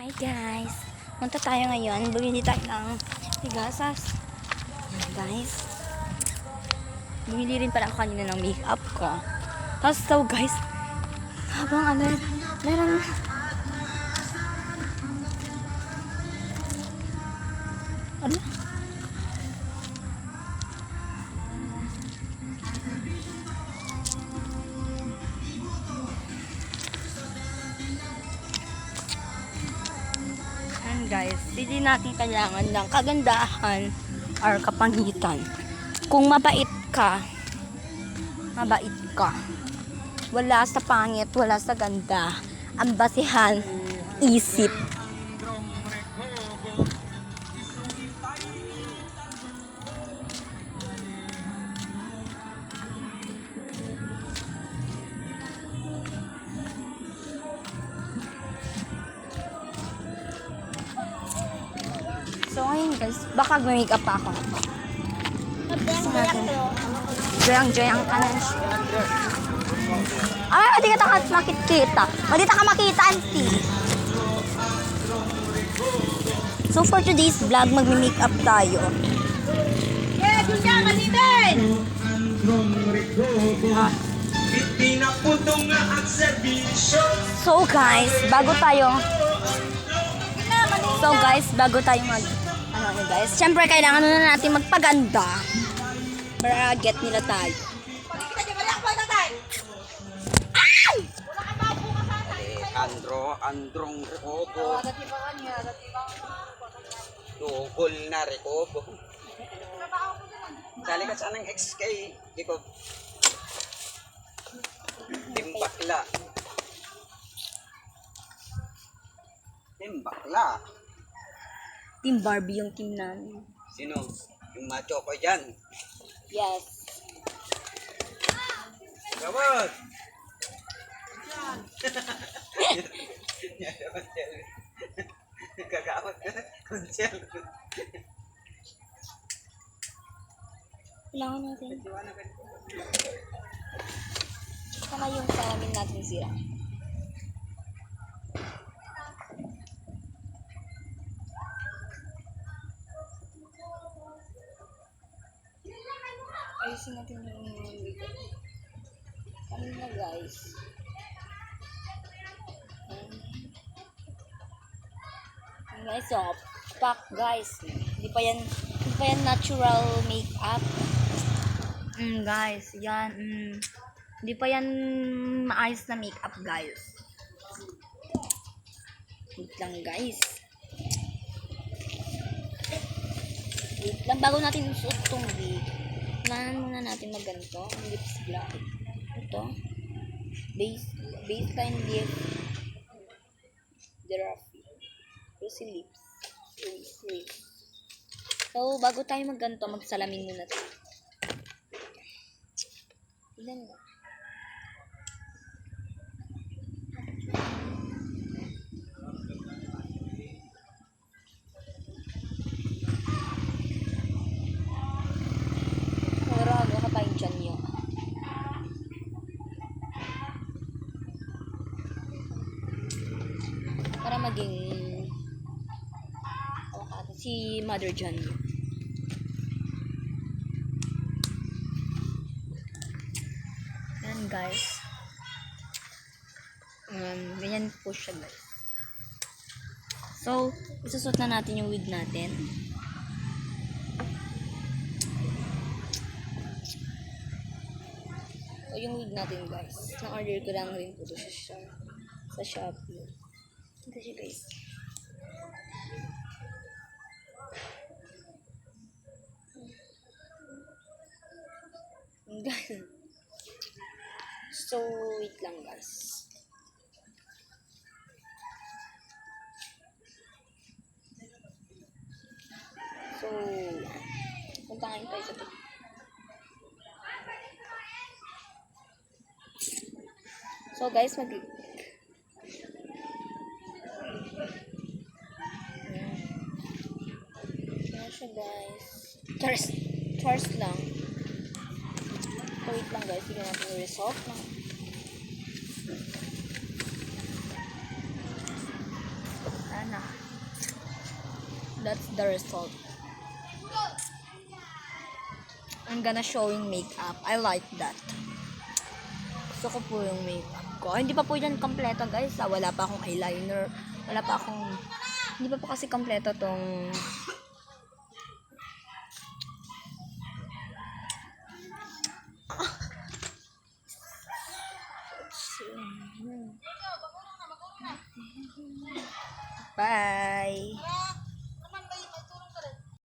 Hi guys! Punta tayo ngayon. Bumili tayo ng tigasas. Ayan guys. Bumili rin pala ako kanina ng makeup ko. Tapos guys, habang meron ano? Guys, hindi natin kailangan ng kagandahan or kapangitan. Kung mabait ka, wala sa pangit, wala sa ganda. Ang basihan, isip. So ngayon guys, baka mag-makeup pa ako. Joyang kanan siya. Ay, hindi ka makikita. Hindi ka makita, auntie. So for today's vlog, mag-makeup tayo. Yeah, gusto kaninin! So guys, bago tayo guys, syempre kailangan na natin magpaganda para get nila tayo. Androng rekobo. Tugol na rekobo. Sali ka sa ng XK. Ikaw. Timbakla. Team Barbie yung team namin. Sino? Yung macho ko dyan. Yes. Gabon! Kagawad ka. Konsel. Kailangan natin. Saka yung salamin natin sira. Ayusin natin yung video. Kanina guys. Guys, so, pack guys. Hindi pa yan natural makeup. Guys, yan. Hindi pa yan maayos na makeup guys. Wait lang guys. Wait lang, bago natin isuot itong wig. Unahan muna natin magganto. Lips black. Ito. Baseline lip. Giraffe. Rosy lips. Lips. So, bago tayo magganto, magsalamin muna tayo. Tignan mo. Para maging si Mother John. Yan guys. Ganyan po siya guys. So, isusot na natin yung wig natin. So, yung wig natin guys. Na-order ko lang rin po ito sa Shopee. Ito siya guys. So, wait lang guys. So, punta ngayon tayo sa ito. So guys, Ayan siya guys. Charge lang. So, wait lang guys. Sige natin yung result lang. Sana. That's the result. I'm gonna showing makeup. I like that. Gusto ko po yung makeup ko. Hindi pa po yan kompleto guys. Wala pa akong eyeliner. Wala pa akong... Hindi pa po kasi kompleto tong... Bye!